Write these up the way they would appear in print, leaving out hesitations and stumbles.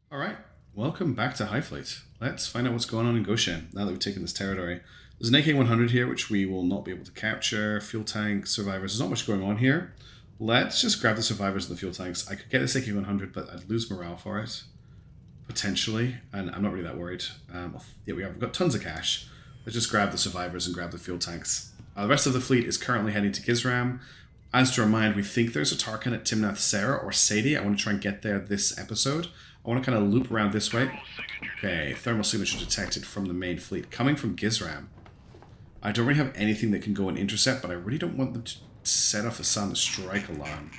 Alright, welcome back to Highfleet. Let's find out what's going on in Goshen now that we've taken this territory. There's an AK-100 here, which we will not be able to capture. Fuel tank, survivors. There's not much going on here. Let's just grab the survivors and the fuel tanks. I could get this AK-100, but I'd lose morale for it. Potentially, and I'm not really that worried. Yeah, we've got tons of cash. Let's just grab the survivors and grab the fuel tanks. The rest of the fleet is currently heading to Gizram. As to remind, we think there's a Tarkin at Timnasara or Sadie. I want to try and get there this episode. I want to kind of loop around this way. Okay, thermal signature detected from the main fleet. Coming from Gizram. I don't really have anything that can go and intercept, but I really don't want them to set off a silent strike alarm.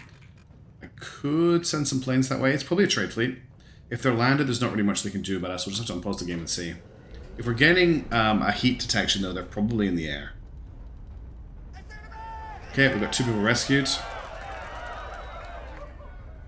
I could send some planes that way. It's probably a trade fleet. If they're landed, there's not really much they can do about us. We'll just have to unpause the game and see. If we're getting a heat detection, though, they're probably in the air. Okay, we've got 2 people rescued.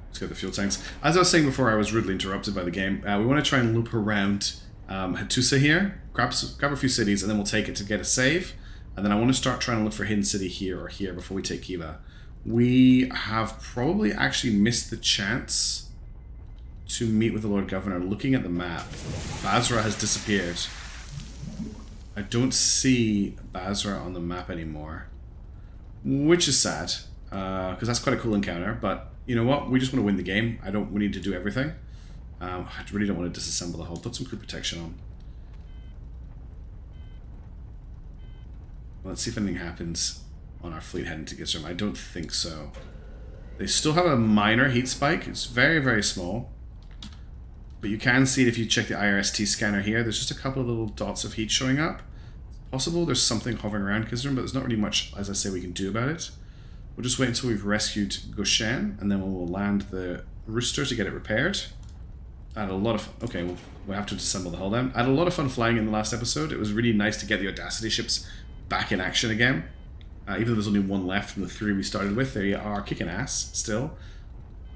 Let's get the fuel tanks. As I was saying before, I was rudely interrupted by the game. We want to try and loop around Hattusa here, grab a few cities, and then we'll take it to get a save. And then I want to start trying to look for hidden city here or here before we take Kiva. We have probably actually missed the chance to meet with the Lord Governor. Looking at the map, Basra has disappeared. I don't see Basra on the map anymore, which is sad, because that's quite a cool encounter, but you know what? We just want to win the game. We need to do everything. I really don't want to disassemble the hull. Put some crew protection on. Let's see if anything happens on our fleet heading to Gizram. I don't think so. They still have a minor heat spike. It's very, very small. But you can see it if you check the IRST scanner here. There's just a couple of little dots of heat showing up. It's possible there's something hovering around Gizram, but there's not really much, as I say, we can do about it. We'll just wait until we've rescued Goshen, and then we'll land the Rooster to get it repaired. I had a lot of... Okay, we'll have to disassemble the hull then. I had a lot of fun flying in the last episode. It was really nice to get the Audacity ships back in action again. Even though there's only one left from the 3 we started with, they are kicking ass still.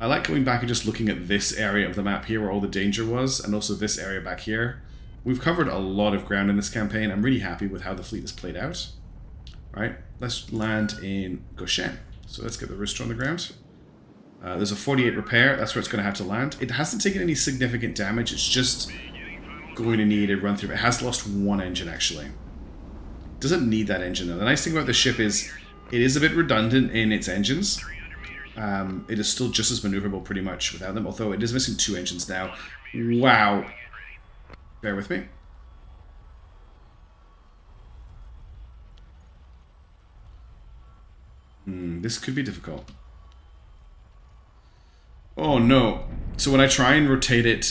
I like going back and just looking at this area of the map here where all the danger was, and also this area back here. We've covered a lot of ground in this campaign. I'm really happy with how the fleet has played out. Right, let's land in Goshen. So let's get the Rooster on the ground. There's a 48 repair. That's where it's going to have to land. It hasn't taken any significant damage. It's just going to need a run through. It has lost 1 engine, actually. Doesn't need that engine, though. The nice thing about the ship is it is a bit redundant in its engines. It is still just as maneuverable pretty much without them, although it is missing 2 engines now. Wow. Bear with me. This could be difficult. Oh no. So when I try and rotate it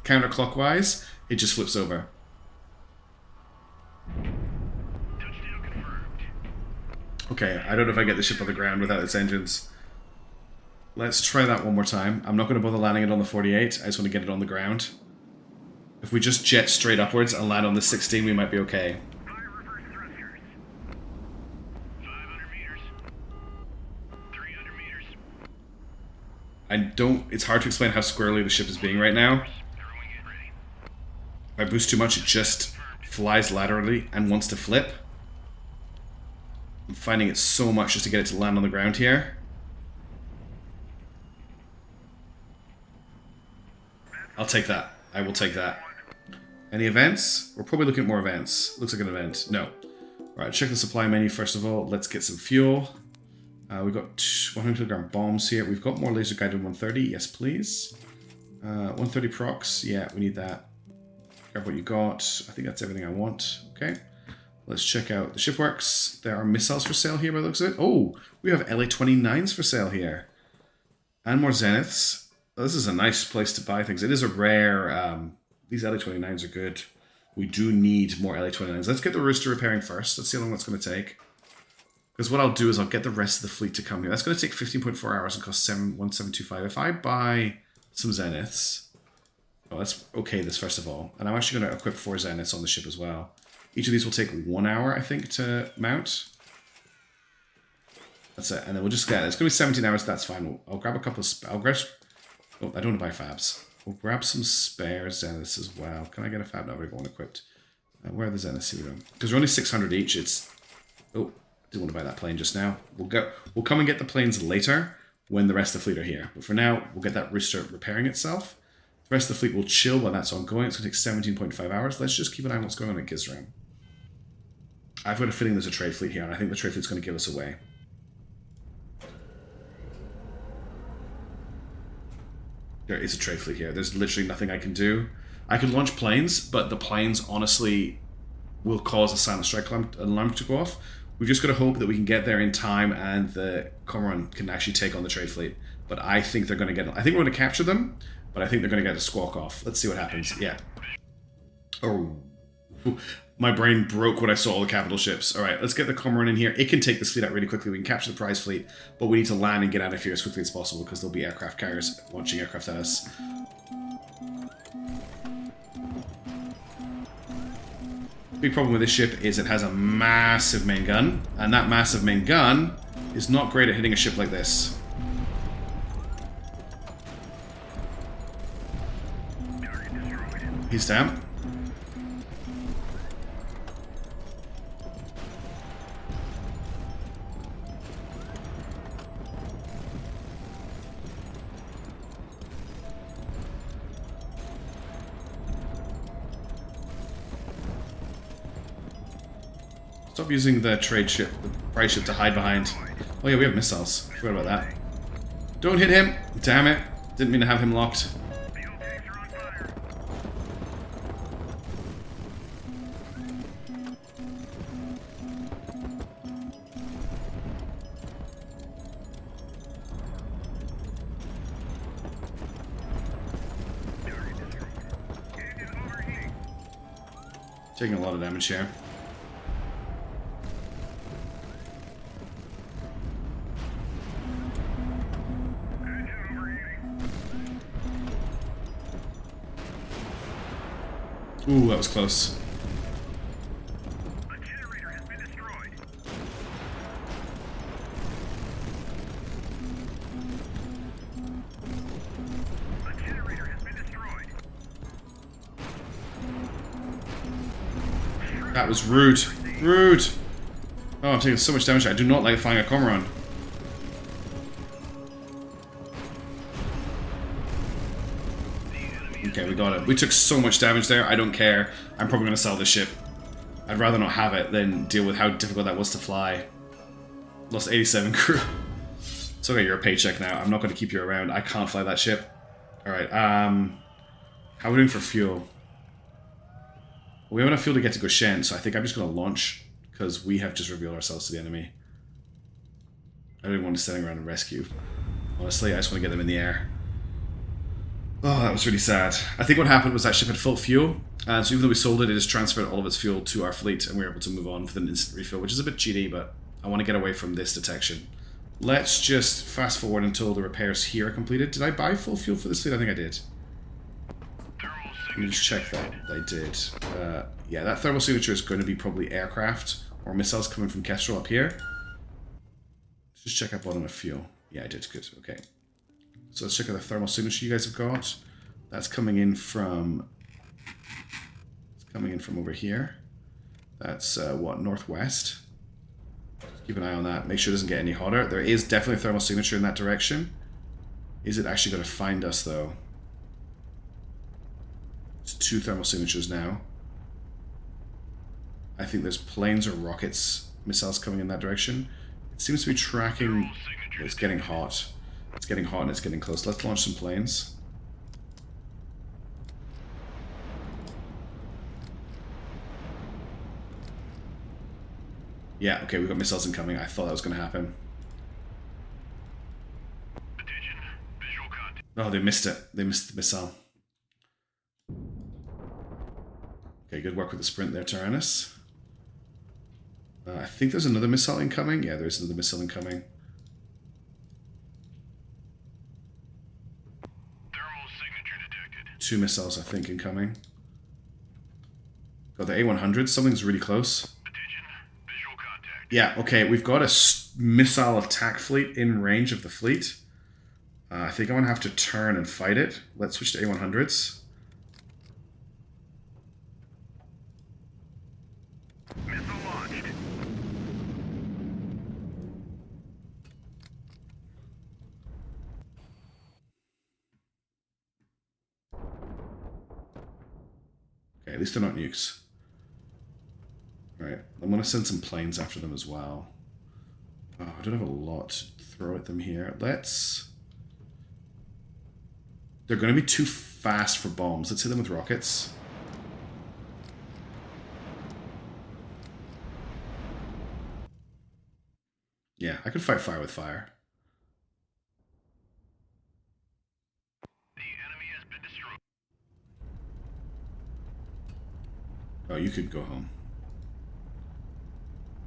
counterclockwise, it just flips over. Okay, I don't know if I get the ship on the ground without its engines. Let's try that one more time. I'm not going to bother landing it on the 48. I just want to get it on the ground. If we just jet straight upwards and land on the 16, we might be okay. It's hard to explain how squirrely the ship is being right now. If I boost too much, it just flies laterally and wants to flip. I'm finding it so much just to get it to land on the ground here. I'll take that. I will take that. Any events? We're probably looking at more events. Looks like an event. No. Alright, check the supply menu first of all. Let's get some fuel. We've got 100 kilogram bombs here. We've got more laser guided 130. Yes, please. 130 procs. Yeah, we need that. Grab what you got. I think that's everything I want. Okay. Let's check out the shipworks. There are missiles for sale here by the looks of it. Oh, we have LA-29s for sale here. And more Zeniths. Oh, this is a nice place to buy things. It is a rare... these LA-29s are good. We do need more LA-29s. Let's get the Rooster repairing first. Let's see how long that's going to take. Because what I'll do is I'll get the rest of the fleet to come here. That's going to take 15.4 hours and cost 1725. If I buy some Zeniths... Oh, let's okay this first of all. And I'm actually going to equip 4 Zeniths on the ship as well. Each of these will take 1 hour, I think, to mount. That's it. And then we'll just get... It's going to be 17 hours. That's fine. I'll grab a couple of... Oh, I don't want to buy fabs. We'll grab some spare Zeniths as well. Can I get a fab? No, I've got one equipped. Where are the Zeniths? Here we go. Because they're only 600 each. It's... Oh... Didn't want to buy that plane just now. We'll come and get the planes later. when the rest of the fleet are here. But for now, we'll get that rooster repairing itself. The rest of the fleet will chill while that's ongoing. It's going to take 17.5 hours. Let's just keep an eye on what's going on at Gizram. I've got a feeling there's a trade fleet here, and I think the trade fleet's going to give us away. There is a trade fleet here. There's literally nothing I can do. I can launch planes, but the planes honestly will cause a silent strike alarm to go off. We've just got to hope that we can get there in time and the Cormoran can actually take on the trade fleet. But I think they're going to get... I think we're going to capture them, but I think they're going to get a squawk off. Let's see what happens. Yeah. Oh. My brain broke when I saw all the capital ships. Alright, let's get the Cormoran in here. It can take this fleet out really quickly. We can capture the prize fleet, but we need to land and get out of here as quickly as possible because there'll be aircraft carriers launching aircraft at us. Big problem with this ship is it has a massive main gun, and that massive main gun is not great at hitting a ship like this. He's down. Stop using the trade ship, the prize ship to hide behind. Oh yeah, we have missiles. Forgot about that. Don't hit him! Damn it. Didn't mean to have him locked. Taking a lot of damage here. Ooh, that was close. A generator has been destroyed. A generator has been destroyed. That was rude. Rude! Oh, I'm taking so much damage. I do not like flying a Cormoran. Okay, we got it. We took so much damage there, I don't care. I'm probably going to sell this ship. I'd rather not have it than deal with how difficult that was to fly. Lost 87 crew. It's okay, you're a paycheck now. I'm not going to keep you around. I can't fly that ship. Alright, how are we doing for fuel? We have enough fuel to get to Goshen, so I think I'm just going to launch, because we have just revealed ourselves to the enemy. I don't even want to stand around and rescue. Honestly, I just want to get them in the air. Oh, that was really sad. I think what happened was that ship had full fuel, and so even though we sold it, it just transferred all of its fuel to our fleet, and we were able to move on with an instant refill, which is a bit cheaty, but I want to get away from this detection. Let's just fast forward until the repairs here are completed. Did I buy full fuel for this fleet? I think I did. Let me just check that I did. Yeah, that thermal signature is going to be probably aircraft or missiles coming from Kestrel up here. Let's just check I bought enough fuel. Yeah, I did. Good. Okay. So let's check out the thermal signature you guys have got. That's coming in from... It's coming in from over here. That's, what, northwest? Keep an eye on that. Make sure it doesn't get any hotter. There is definitely a thermal signature in that direction. Is it actually going to find us, though? It's 2 thermal signatures now. I think there's planes or rockets, missiles coming in that direction. It seems to be tracking... It's getting hot. It's getting hot and it's getting close. Let's launch some planes. Yeah, okay, we've got missiles incoming. I thought that was going to happen. Attention, visual contact. Oh, they missed it. They missed the missile. Okay, good work with the sprint there, Tyrannus. I think there's another missile incoming. Yeah, there's another missile incoming. Thermal signature detected. 2 missiles, I think, incoming. Got the A100. Something's really close. Attention, visual contact. Yeah, okay, we've got a missile attack fleet in range of the fleet. I think I'm going to have to turn and fight it. Let's switch to A100s. Missile launched. Okay, at least they're not nukes. Right, I'm going to send some planes after them as well. Oh, I don't have a lot to throw at them here. Let's... They're going to be too fast for bombs. Let's hit them with rockets. Yeah, I could fight fire with fire. The enemy has been destroyed. Oh, you could go home.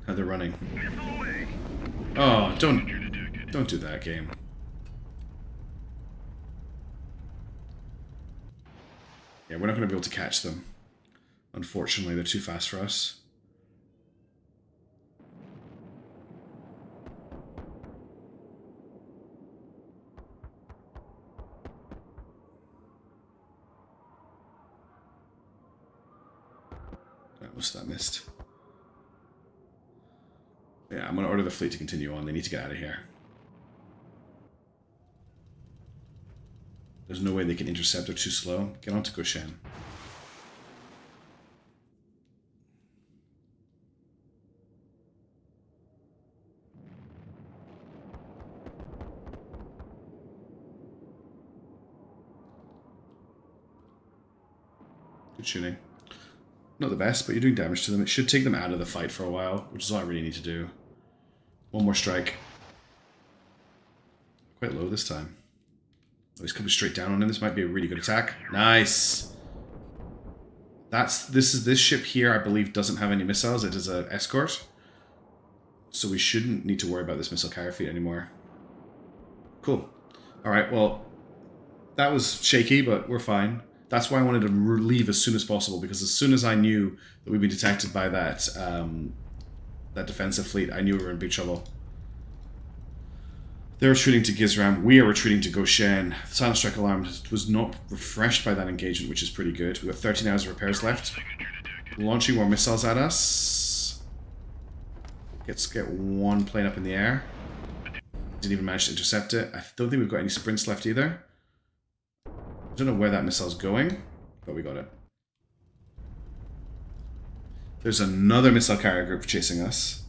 How they're running. Missile away. Oh, Signature detected. don't do that, game. Yeah, we're not going to be able to catch them. Unfortunately, they're too fast for us. That missed. Yeah, I'm going to order the fleet to continue on. They need to get out of here. There's no way they can intercept. They're too slow. Get on to Goshen. Good shooting. Not the best, but you're doing damage to them. It should take them out of the fight for a while, which is all I really need to do. One more strike. Quite low this time. Oh, he's coming straight down on him. This might be a really good attack. Nice. This ship here, I believe, doesn't have any missiles. It is an escort. So we shouldn't need to worry about this missile carrier fleet anymore. Cool. Alright, well, that was shaky, but we're fine. That's why I wanted to leave as soon as possible, because as soon as I knew that we'd been detected by that that defensive fleet, I knew we were in big trouble. They're retreating to Gizram. We are retreating to Goshen. The Silent Strike Alarm was not refreshed by that engagement, which is pretty good. We've got 13 hours of repairs left. Launching more missiles at us. Let's get one plane up in the air. Didn't even manage to intercept it. I don't think we've got any sprints left either. I don't know where that missile's going, but we got it. There's another missile carrier group chasing us.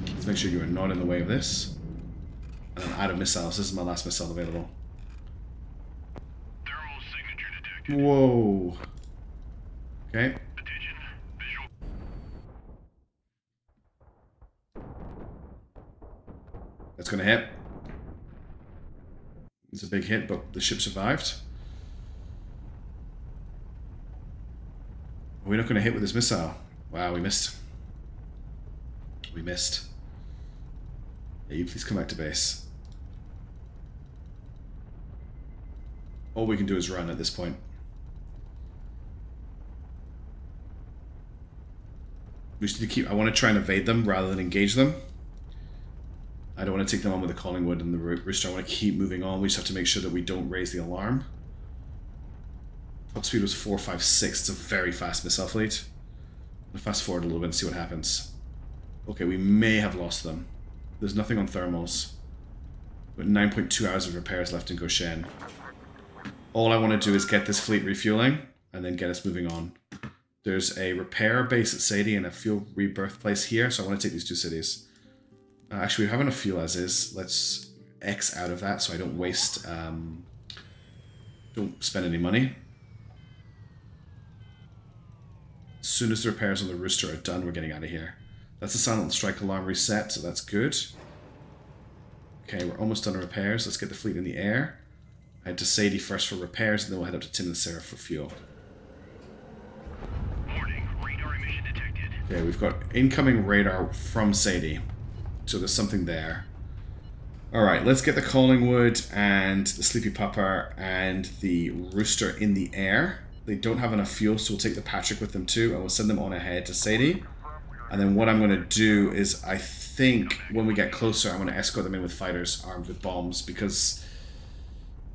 Let's make sure you are not in the way of this. And I'm out of missiles. This is my last missile available. Thermal signature detected. Whoa. Okay. Attention. Visual. That's going to hit. It's a big hit, but the ship survived. We're not going to hit with this missile. Wow, we missed. We missed. Yeah, you please come back to base. All we can do is run at this point. We just need to keep... I want to try and evade them rather than engage them. I don't want to take them on with the Collingwood and the Rooster. I want to keep moving on. We just have to make sure that we don't raise the alarm. Top speed was 456. It's a very fast missile fleet. I'll fast forward a little bit and see what happens. Okay, we may have lost them. There's nothing on thermals. But 9.2 hours of repairs left in Goshen. All I want to do is get this fleet refueling and then get us moving on. There's a repair base at Sadie and a fuel rebirth place here, so I want to take these two cities. Actually, we have enough fuel as is. Let's X out of that so I don't waste... don't spend any money. As soon as the repairs on the Rooster are done, we're getting out of here. That's a Silent Strike Alarm reset, so that's good. Okay, we're almost done on repairs. Let's get the fleet in the air. Head to Sadie first for repairs, and then we'll head up to Timnasara for fuel. Warning. Radar emission detected. Okay, we've got incoming radar from Sadie. So there's something there. Alright, let's get the Collingwood and the Sleepy Pupper and the Rooster in the air. They don't have enough fuel, so we'll take the Patrick with them too, and we'll send them on ahead to Sadie. And then what I'm going to do is, I think, when we get closer, I'm going to escort them in with fighters armed with bombs, because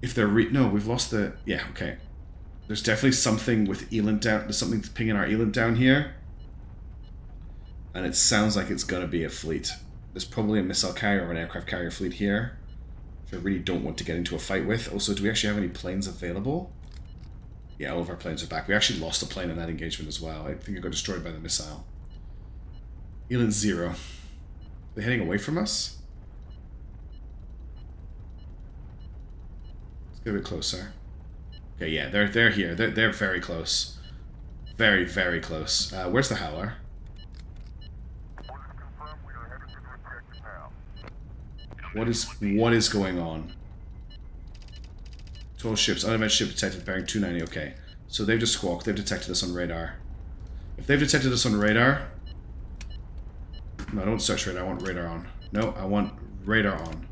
if they're... No, we've lost the... Yeah, okay. There's definitely something with Eland down... There's something pinging our Eland down here. And it sounds like it's going to be a fleet. There's probably a missile carrier or an aircraft carrier fleet here, which I really don't want to get into a fight with. Also, do we actually have any planes available? Yeah, all of our planes are back. We actually lost a plane in that engagement as well. I think it got destroyed by the missile. Eland's 0. They're heading away from us? Let's get a bit closer. Okay, yeah, they're here. They're very close. Very, very close. Where's the Howler? What is going on? 12 ships. Unidentified ship detected bearing 290. Okay. So they've just squawked. They've detected us on radar. If they've detected us on radar... No, I don't search radar. I want radar on. No, I want radar on.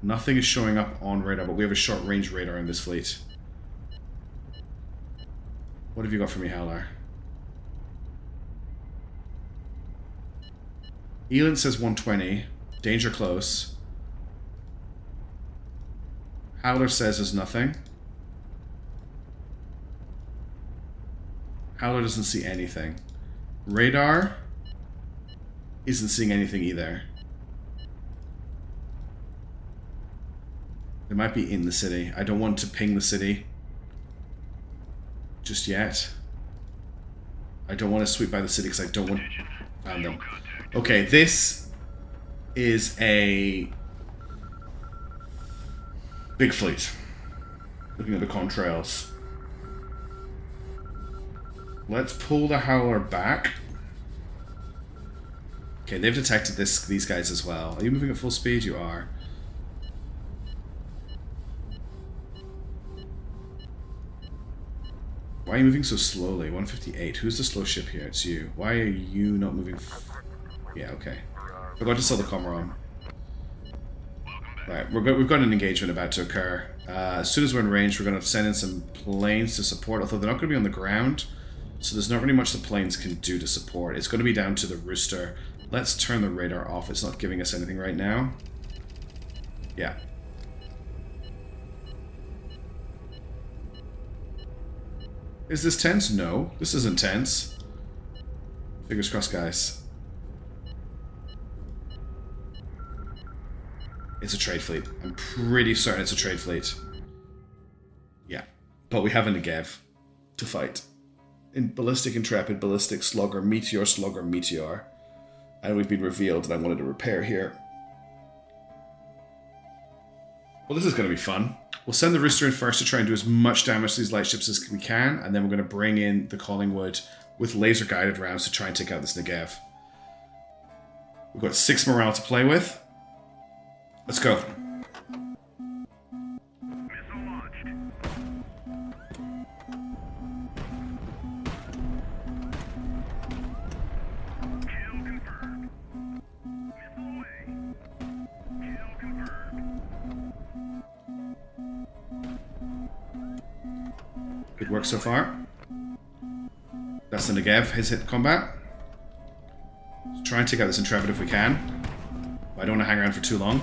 Nothing is showing up on radar, but we have a short-range radar in this fleet. What have you got for me, Howler? Eland says 120. Danger close. Howler says there's nothing. Howler doesn't see anything. Radar isn't seeing anything either. They might be in the city. I don't want to ping the city just yet. I don't want to sweep by the city because I don't want to find them. Okay, this is a big fleet. Looking at the contrails. Let's pull the Howler back. Okay, they've detected these guys as well. Are you moving at full speed? You are. Why are you moving so slowly? 158. Who's the slow ship here? It's you. Why are you not moving? Yeah, okay. Forgot to sell the Comoron. Right, we've got an engagement about to occur. As soon as we're in range, we're going to send in some planes to support, although they're not going to be on the ground, so there's not really much the planes can do to support. It's going to be down to the rooster. Let's turn the radar off. It's not giving us anything right now. Yeah. Is this tense? No, this isn't tense. Fingers crossed, guys. It's a trade fleet. I'm pretty certain it's a trade fleet. Yeah. But we have a Negev to fight. In Ballistic Intrepid, Ballistic Slugger, Meteor, Slugger, Meteor. And we've been revealed and I wanted to repair here. Well, this is going to be fun. We'll send the Rooster in first to try and do as much damage to these light ships as we can, and then we're going to bring in the Collingwood with laser-guided rounds to try and take out this Negev. We've got 6 morale to play with. Let's go. Missile launched. Kill confirmed. Missile away. Kill confirmed. Good work so far. That's the Negev. His hit combat. Let's try and take out this Intrepid if we can. I don't want to hang around for too long.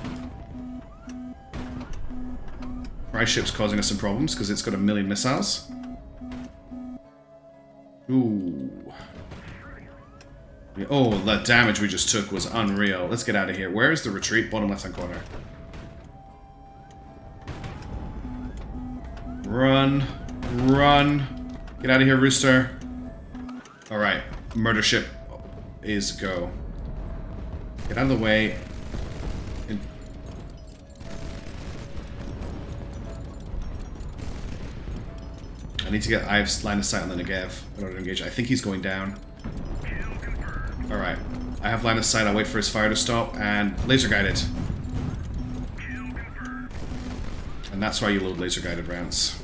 Price ship's causing us some problems because it's got 1 million missiles. Ooh. Oh, that damage we just took was unreal. Let's get out of here. Where is the retreat? Bottom left-hand corner. Run. Run. Get out of here, Rooster. Alright. Murder ship is go. Get out of the way. I need to get Ives line of sight on the Negev in order to engage. I think he's going down. Alright. I have line of sight. I'll wait for his fire to stop. And laser guided. And that's why you load laser guided rounds.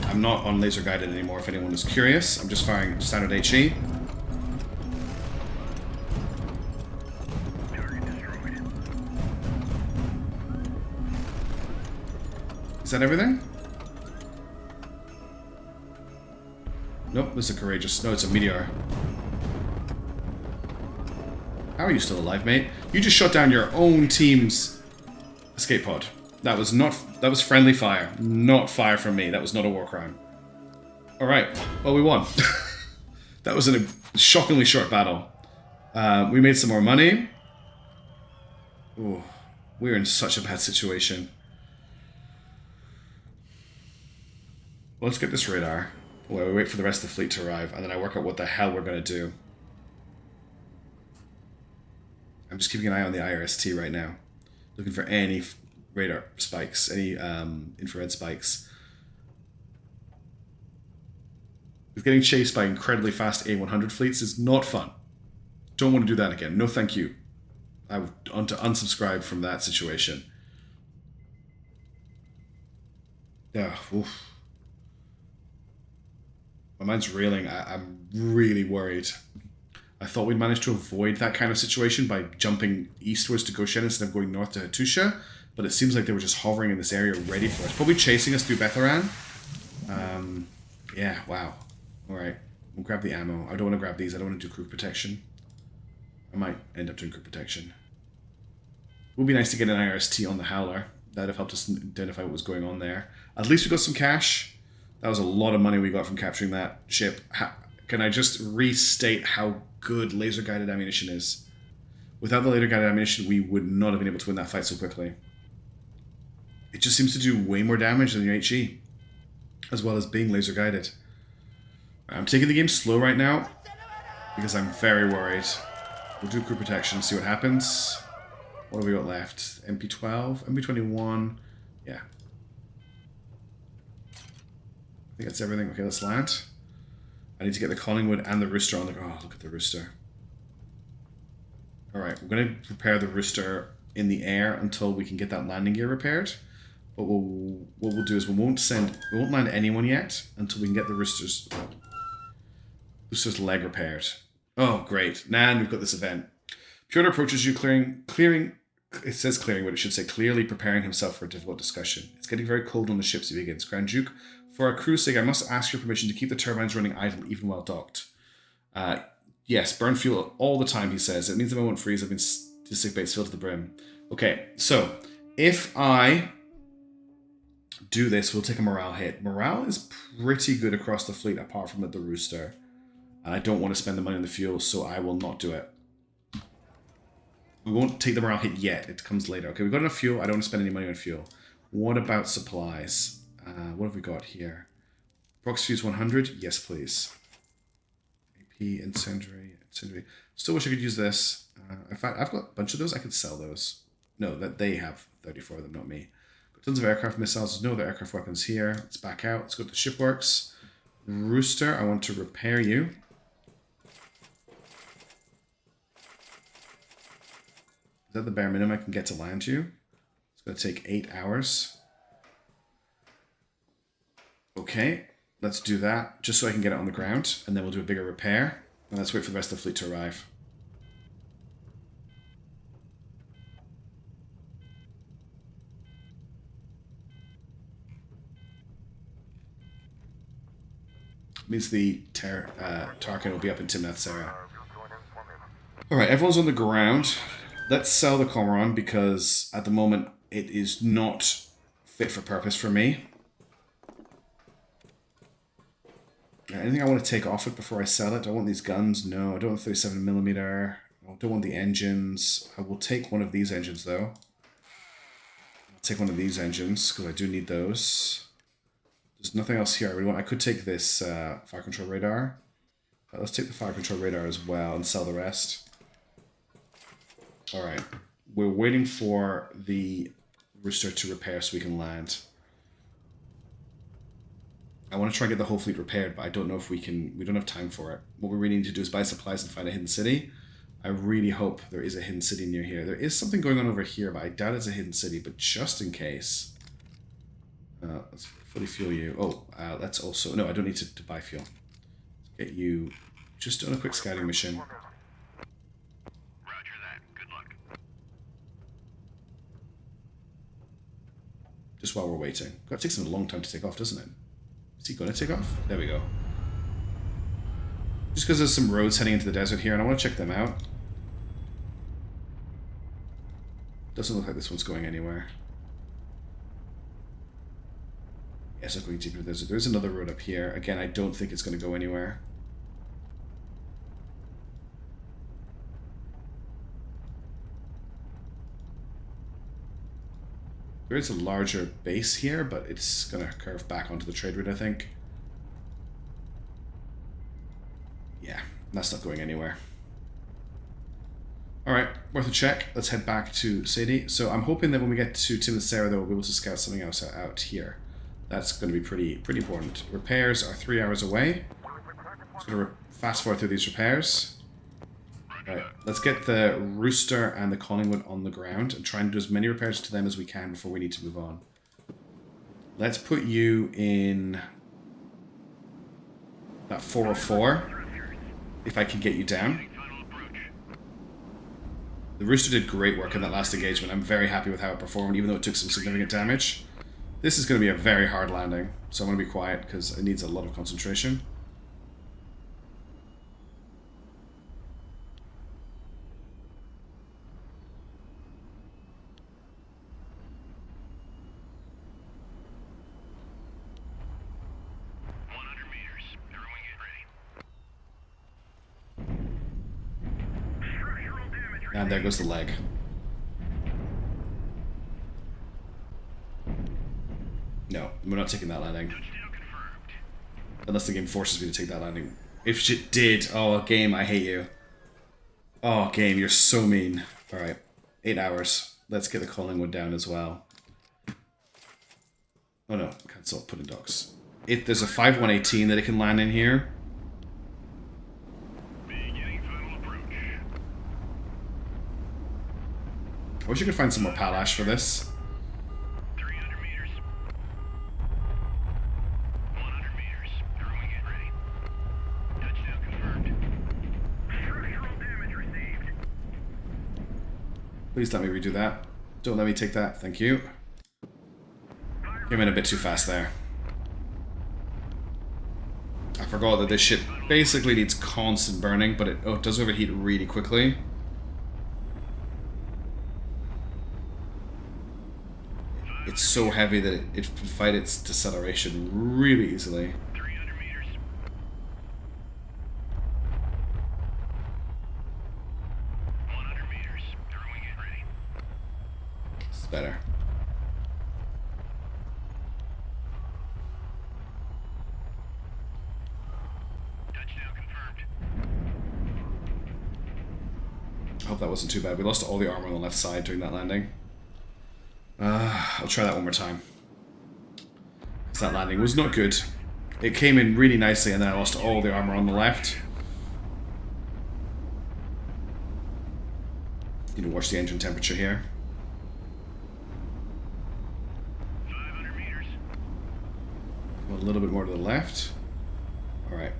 I'm not on laser guided anymore if anyone is curious. I'm just firing standard HE. Is that everything? Nope, this is a courageous. No, it's a meteor. How are you still alive, mate? You just shot down your own team's escape pod. That was not. That was friendly fire. Not fire from me. That was not a war crime. Alright. Well, we won. That was a shockingly short battle. We made some more money. Ooh, we're in such a bad situation. Well, let's get this radar. Well, we wait for the rest of the fleet to arrive, and then I work out what the hell we're going to do. I'm just keeping an eye on the IRST right now. Looking for any radar spikes, any infrared spikes. Getting chased by incredibly fast A100 fleets is not fun. Don't want to do that again. No thank you. I want to unsubscribe from that situation. Yeah, oof. My mind's reeling. I'm really worried. I thought we'd managed to avoid that kind of situation by jumping eastwards to Goshen instead of going north to Hattusha, but it seems like they were just hovering in this area ready for us. Probably chasing us through Betharan. Yeah, wow. Alright, we'll grab the ammo. I don't want to grab these. I don't want to do crew protection. I might end up doing crew protection. It would be nice to get an IRST on the Howler. That would have helped us identify what was going on there. At least we got some cash. That was a lot of money we got from capturing that ship. Can I just restate how good laser-guided ammunition is? Without the laser-guided ammunition, we would not have been able to win that fight so quickly. It just seems to do way more damage than your HE, as well as being laser-guided. I'm taking the game slow right now, because I'm very worried. We'll do crew protection, see what happens. What have we got left? MP12, MP21, yeah. I think that's everything. Okay, let's land. I need to get the Collingwood and the Rooster on the... Oh, look at the Rooster. Alright, we're going to prepare the Rooster in the air until we can get that landing gear repaired. But what we'll do is we won't land anyone yet until we can get the Rooster's leg repaired. Oh, great. And we've got this event. Piotr approaches you clearing... It says clearing, but it should say clearly preparing himself for a difficult discussion. It's getting very cold on the ships he begins. Grand Duke, for our crew's sake, I must ask your permission to keep the turbines running idle even while docked. Yes, burn fuel all the time, he says. It means that I won't freeze. I've been to sick baits filled to the brim. Okay, so if I do this, we'll take a morale hit. Morale is pretty good across the fleet, apart from at the Rooster. And I don't want to spend the money on the fuel, so I will not do it. We won't take the morale hit yet. It comes later. Okay, we've got enough fuel. I don't want to spend any money on fuel. What about supplies? What have we got here? Prox fuse 100? Yes, please. AP, incendiary. Still wish I could use this. In fact, I've got a bunch of those. I could sell those. No, that they have 34 of them, not me. Got tons of aircraft missiles. There's no other aircraft weapons here. Let's back out. Let's go to the shipworks. Rooster, I want to repair you. Is that the bare minimum I can get to land you? It's going to take 8 hours. Okay, let's do that, just so I can get it on the ground, and then we'll do a bigger repair, and let's wait for the rest of the fleet to arrive. Means the Tarkin will be up in Timnasara. Alright, everyone's on the ground. Let's sell the Cormoran, because at the moment it is not fit for purpose for me. Anything I want to take off it before I sell it? Do I want these guns? No, I don't want 37mm. I don't want the engines. I will take one of these engines, though. I'll take one of these engines, because I do need those. There's nothing else here I really want. I could take this fire control radar. Let's take the fire control radar as well and sell the rest. Alright. We're waiting for the Rooster to repair so we can land. I want to try and get the whole fleet repaired, but I don't know if we can. We don't have time for it. What we really need to do is buy supplies and find a hidden city. I really hope there is a hidden city near here. There is something going on over here, but I doubt it's a hidden city. But just in case, let's fully fuel you. Oh, let's also... No, I don't need to buy fuel. Let's get you just on a quick scouting mission. Roger that. Good luck. Just while we're waiting. God, it takes them a long time to take off, doesn't it? Is he going to take off? There we go. Just because there's some roads heading into the desert here, and I want to check them out. Doesn't look like this one's going anywhere. Yes, I'm going deeper. There's another road up here. Again, I don't think it's going to go anywhere. There is a larger base here, but it's going to curve back onto the trade route, I think. Yeah, that's not going anywhere. Alright, worth a check. Let's head back to Sadie. So I'm hoping that when we get to Timnasara, though, we'll be able to scout something else out here. That's going to be pretty important. Repairs are 3 hours away. So going to fast forward through these repairs. Alright, let's get the Rooster and the Collingwood on the ground and try and do as many repairs to them as we can before we need to move on. Let's put you in that 404, if I can get you down. The Rooster did great work in that last engagement. I'm very happy with how it performed, even though it took some significant damage. This is going to be a very hard landing, so I'm going to be quiet because it needs a lot of concentration. And there goes the leg. No, we're not taking that landing. Unless the game forces me to take that landing. If it did, oh, game, I hate you. Oh, game, you're so mean. Alright, 8 hours. Let's get the Collingwood down as well. Oh no, cancel, put in docks. There's a 5-1-18 that it can land in here. I wish you could find some more Palash for this. 300 meters. 100 meters. Throwing it ready. Touchdown confirmed. Structural damage received. Please let me redo that. Don't let me take that. Thank you. Came in a bit too fast there. I forgot that this ship basically needs constant burning, but it does overheat really quickly. It's so heavy that it can fight its deceleration really easily. 300 meters. 100 meters. Throwing it ready. It's better. Touchdown confirmed. I hope that wasn't too bad. We lost all the armor on the left side during that landing. I'll try that one more time. Because that landing was not good. It came in really nicely and then I lost all the armor on the left. Need to watch the engine temperature here. 500 meters. A little bit more to the left. Alright.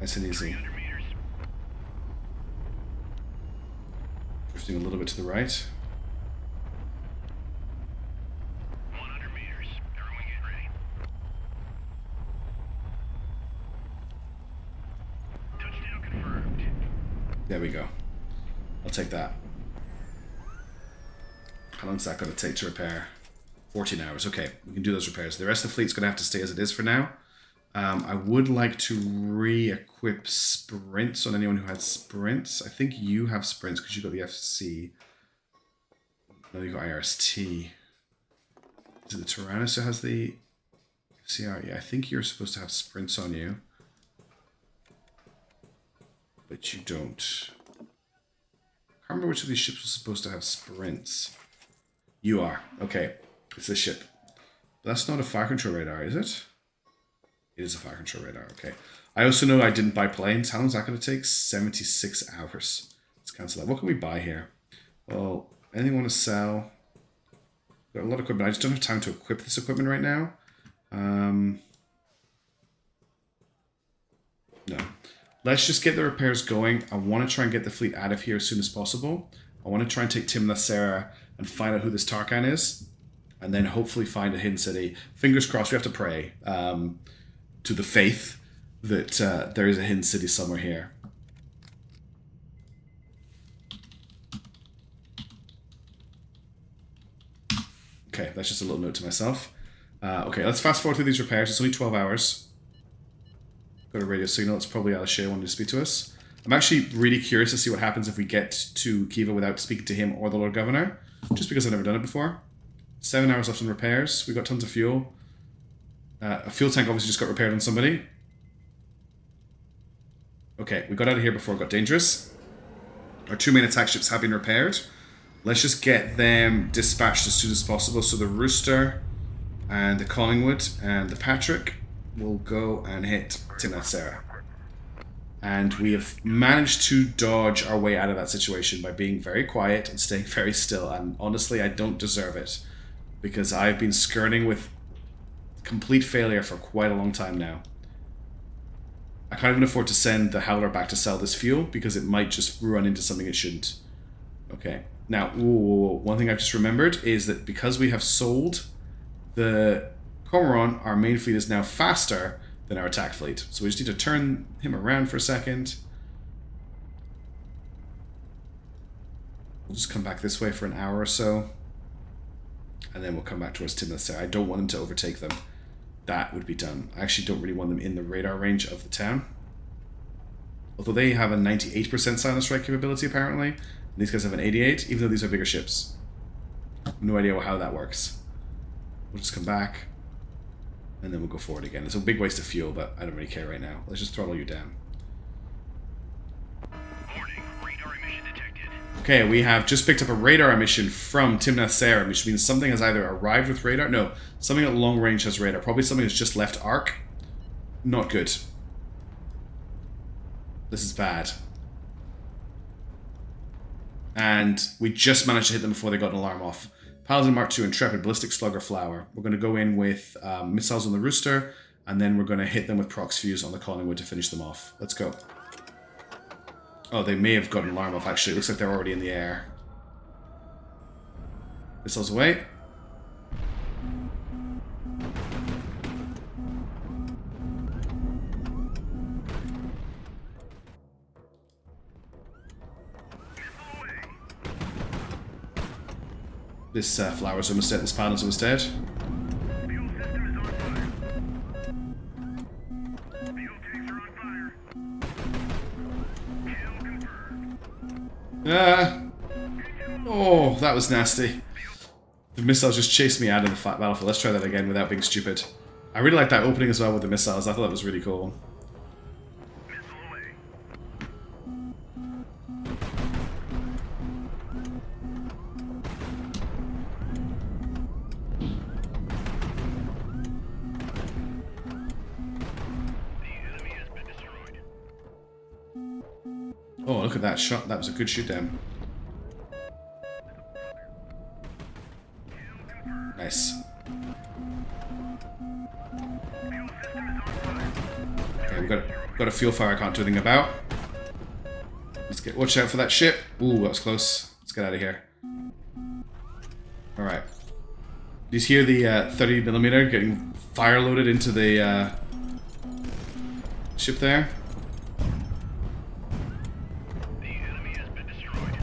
Nice and easy. 300 meters. Drifting a little bit to the right. 100 meters. Throwing it ready. Touchdown confirmed. There we go. I'll take that. How long is that going to take to repair? 14 hours. Okay, we can do those repairs. The rest of the fleet's going to have to stay as it is for now. I would like to re-equip sprints on anyone who had sprints. I think you have sprints because you got the FC. No, you got IRST. Is it the Tyrannus who has the FCR? Yeah, I think you're supposed to have sprints on you. But you don't. I can't remember which of these ships was supposed to have sprints. You are. Okay. It's this ship. That's not a fire control radar, is it? It is a fire control radar. Okay. I also know I didn't buy planes. How long is that going to take? 76 hours. Let's cancel that. What can we buy here? Well, anything want to sell? Got a lot of equipment. I just don't have time to equip this equipment right now. No. Let's just get the repairs going. I want to try and get the fleet out of here as soon as possible. I want to try and take Timnasara and find out who this Tarkan is. And then hopefully find a hidden city. Fingers crossed, we have to pray to the faith that there is a hidden city somewhere here. Okay, that's just a little note to myself. Okay, let's fast forward through these repairs. It's only 12 hours. Got a radio signal. It's probably Al-Shea wanting to speak to us. I'm actually really curious to see what happens if we get to Kiva without speaking to him or the Lord Governor, just because I've never done it before. 7 hours left on repairs. We've got tons of fuel. A fuel tank obviously just got repaired on somebody. Okay, we got out of here before it got dangerous. Our 2 main attack ships have been repaired. Let's just get them dispatched as soon as possible. So the Rooster and the Collingwood and the Patrick will go and hit Timnasara. And we have managed to dodge our way out of that situation by being very quiet and staying very still. And honestly, I don't deserve it, because I've been skirting with complete failure for quite a long time now. I can't even afford to send the Howler back to sell this fuel, because it might just run into something it shouldn't. Okay. Now, one thing I've just remembered is that because we have sold the Cormoran, our main fleet is now faster than our attack fleet. So we just need to turn him around for a second. We'll just come back this way for an hour or so. And then we'll come back towards Timnasara. I don't want them to overtake them. That would be done. I actually don't really want them in the radar range of the town. Although they have a 98% silent strike capability, apparently. And these guys have an 88, even though these are bigger ships. No idea how that works. We'll just come back. And then we'll go forward again. It's a big waste of fuel, but I don't really care right now. Let's just throttle you down. Warning, radar emission detected. Okay, we have just picked up a radar emission from Timnasara, which means something has either arrived with radar. No, something at long range has radar. Probably something that's just left arc. Not good. This is bad. And we just managed to hit them before they got an alarm off. Paladin Mark II, Intrepid, Ballistic Slugger, Flower. We're going to go in with missiles on the Rooster, and then we're going to hit them with Prox Fuse on the Collingwood to finish them off. Let's go. Oh, they may have got an alarm off, actually. It looks like they're already in the air. Missiles away. This Flower's almost dead. This Paladin's almost dead. Fuel system is on fire. Fuel tanks are on fire. Kill confirmed. Oh, that was nasty. The missiles just chased me out of the battlefield. Let's try that again without being stupid. I really like that opening as well with the missiles. I thought that was really cool. Missile away. The enemy has been destroyed. Oh, look at that shot. That was a good shoot down. Nice. Okay, we've got a fuel fire I can't do anything about. Watch out for that ship. Ooh, that was close. Let's get out of here. Alright. Do you hear the 30mm getting fire loaded into the ship there? The enemy has been destroyed.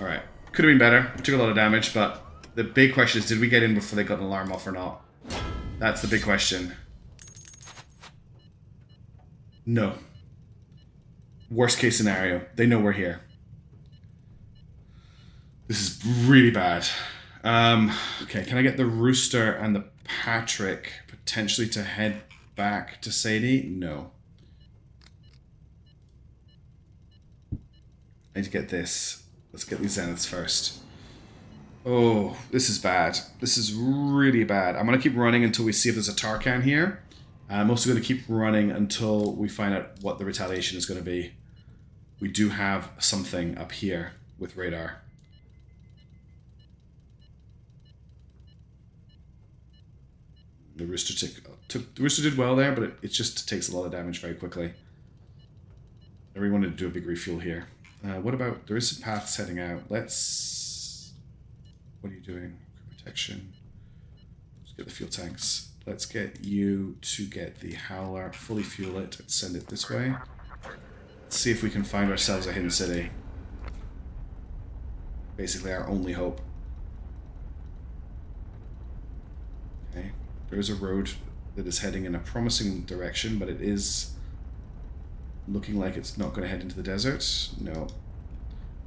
Alright. Could have been better. We took a lot of damage, but the big question is, did we get in before they got an alarm off or not? That's the big question. No. Worst case scenario. They know we're here. This is really bad. Okay, can I get the Rooster and the Patrick potentially to head back to Sadie? No. I need to get this. Let's get these Zeniths first. Oh, this is bad. This is really bad. I'm going to keep running until we see if there's a Tarkan here. I'm also going to keep running until we find out what the retaliation is going to be. We do have something up here with radar. The Rooster the Rooster did well there, but it just takes a lot of damage very quickly. I really wanted to do a big refuel here. What about... There is some paths heading out. Let's... What are you doing? Protection. Let's get the fuel tanks. Let's get you to get the Howler, fully fuel it, and send it this way. Let's see if we can find ourselves a hidden city. Basically our only hope. Okay. There is a road that is heading in a promising direction, but it is looking like it's not going to head into the desert. No.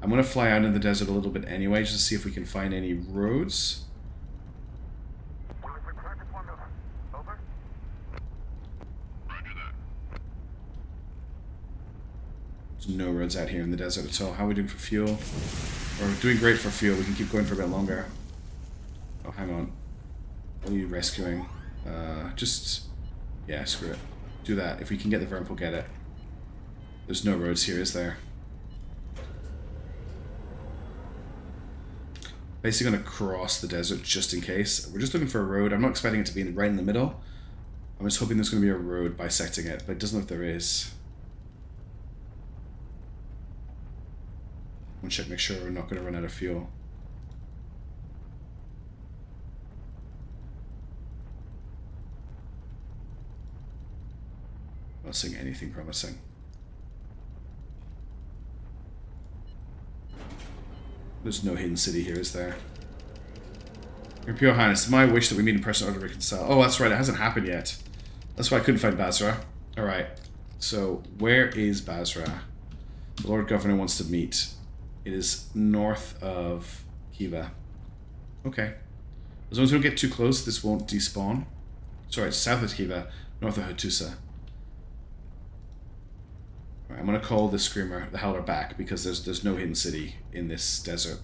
I'm going to fly out in the desert a little bit anyway, just to see if we can find any roads. Over. Roger that. There's no roads out here in the desert at all. How are we doing for fuel? We're doing great for fuel. We can keep going for a bit longer. Oh, hang on. What are you rescuing? Yeah, screw it. Do that. If we can get the verm, we'll get it. There's no roads here, is there? Basically going to cross the desert just in case. We're just looking for a road. I'm not expecting it to be right in the middle. I'm just hoping there's going to be a road bisecting it, but it doesn't look like there is. I'm going to check, make sure we're not going to run out of fuel. Not seeing anything promising. There's no hidden city here, is there? Your Imperial Highness, it's my wish that we meet in person in order to reconcile. Oh, that's right, it hasn't happened yet. That's why I couldn't find Basra. Alright, so where is Basra? The Lord Governor wants to meet. It is north of Kiva. Okay. As long as we don't get too close, this won't despawn. Sorry, it's south of Kiva, north of Hattusa. I'm going to call the Screamer, the Howler, back because there's no hidden city in this desert.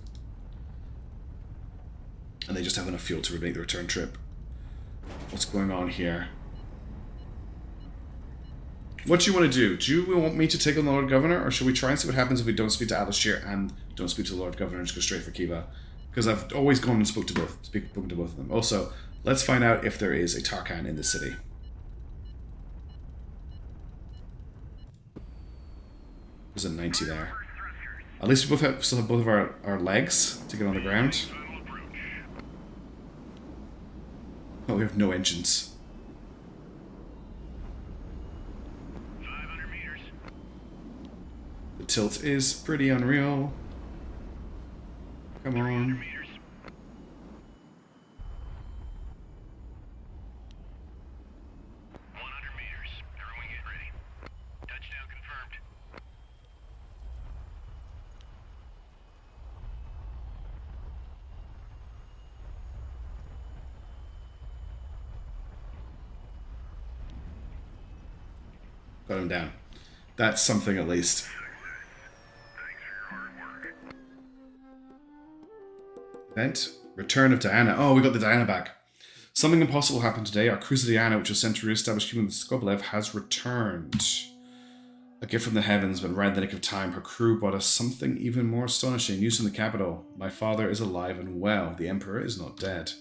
And they just have enough fuel to make the return trip. What's going on here? What do you want to do? Do you want me to take on the Lord Governor, or should we try and see what happens if we don't speak to Alashir and don't speak to the Lord Governor and just go straight for Kiva? Because I've always gone and spoken to both of them. Also, let's find out if there is a Tarkhan in the city. There's a 90 there. At least we still have both of our legs to get on the ground. Oh, we have no engines. 500 meters. The tilt is pretty unreal. Come on. Meters. 100 meters. Everyone get ready. Touchdown confirmed. Got him down. That's something at least. Thanks for your hard work. Event. Return of Diana. Oh, we got the Diana back. Something impossible happened today. Our cruiser Diana, which was sent to re-establish human with Skobelev, has returned. A gift from the heavens, but right in the nick of time, her crew brought us something even more astonishing. News from the capital. My father is alive and well. The Emperor is not dead.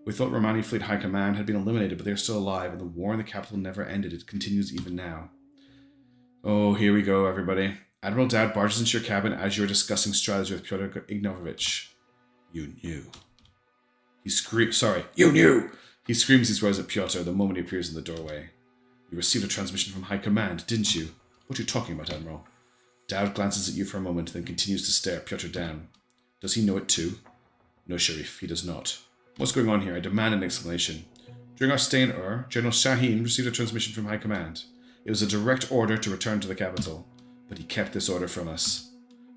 We thought Romani Fleet High Command had been eliminated, but they are still alive, and the war in the capital never ended. It continues even now. Oh, here we go, everybody. Admiral Dowd barges into your cabin as you are discussing strategy with Pyotr Ignatovich. You knew. He screams. Sorry, you knew! He screams these words at Pyotr the moment he appears in the doorway. You received a transmission from High Command, didn't you? What are you talking about, Admiral? Dowd glances at you for a moment, then continues to stare Pyotr down. Does he know it too? No, Sharif, he does not. What's going on here? I demand an explanation. During our stay in Ur, General Shaheen received a transmission from High Command. It was a direct order to return to the capital, but he kept this order from us.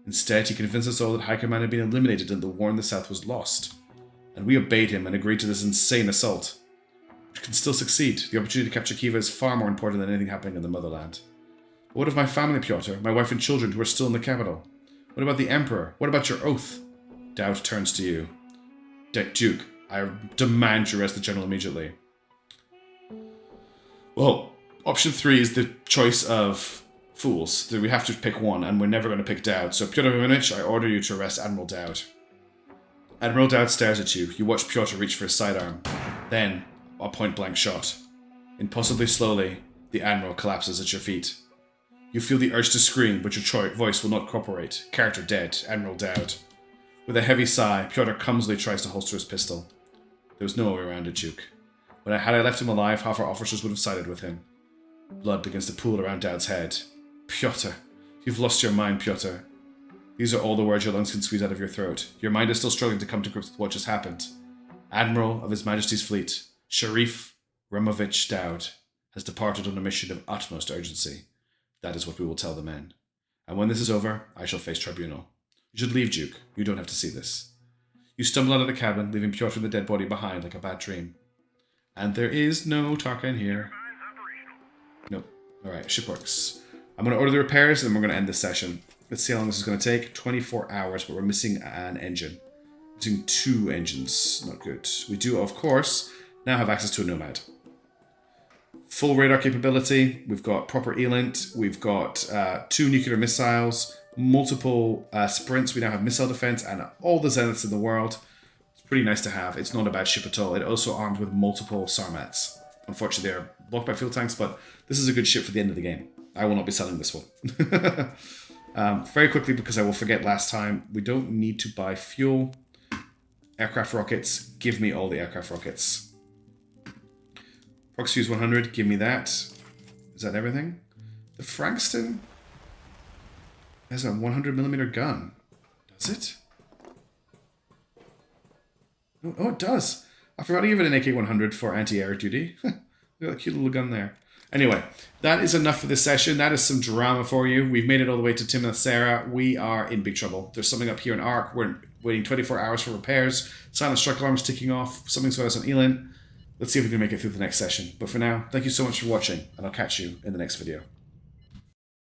Instead, he convinced us all that High Command had been eliminated and the war in the south was lost. And we obeyed him and agreed to this insane assault. Which can still succeed. The opportunity to capture Kiva is far more important than anything happening in the motherland. But what of my family, Pyotr? My wife and children who are still in the capital? What about the Emperor? What about your oath? Dowd turns to you. Duke, I demand you arrest the general immediately. Well, option 3 is the choice of fools. We have to pick one, and we're never going to pick Dowd. So, Pyotr Ivanich, I order you to arrest Admiral Dowd. Admiral Dowd stares at you. You watch Pyotr reach for his sidearm. Then, a point-blank shot. Impossibly slowly, the Admiral collapses at your feet. You feel the urge to scream, but your voice will not cooperate. Character dead. Admiral Dowd. With a heavy sigh, Pyotr clumsily tries to holster his pistol. There was no way around it, Duke. Had I left him alive, half our officers would have sided with him. Blood begins to pool around Dowd's head. Pyotr, you've lost your mind, Pyotr. These are all the words your lungs can squeeze out of your throat. Your mind is still struggling to come to grips with what just happened. Admiral of His Majesty's fleet, Sharif Ramovich Dowd has departed on a mission of utmost urgency. That is what we will tell the men. And when this is over, I shall face tribunal. You should leave, Duke. You don't have to see this. You stumble out of the cabin, leaving Piotr and the dead body behind like a bad dream. And there is no Tarkin here. Nope. Alright, ship works. I'm going to order the repairs, and then we're going to end this session. Let's see how long this is going to take. 24 hours, but we're missing an engine. Missing 2 engines. Not good. We do, of course, now have access to a Nomad. Full radar capability. We've got proper ELINT. We've got 2 nuclear missiles. Multiple sprints. We now have missile defense and all the zeniths in the world. It's pretty nice to have. It's not a bad ship at all. It also armed with multiple Sarmats. Unfortunately, they're blocked by fuel tanks, but this is a good ship for the end of the game. I will not be selling this one. Very quickly, because I will forget last time, we don't need to buy fuel. Aircraft rockets. Give me all the aircraft rockets. Prox Fuse 100. Give me that. Is that everything? The Frankston has a 100mm gun. Does it? Oh, it does. I forgot to give it an AK-100 for anti-air duty. Look at that cute little gun there. Anyway, that is enough for this session. That is some drama for you. We've made it all the way to Timnasara. We are in big trouble. There's something up here in Ark. We're waiting 24 hours for repairs. Silent strike alarm is ticking off. Something's got us on Elin. Let's see if we can make it through the next session. But for now, thank you so much for watching, and I'll catch you in the next video.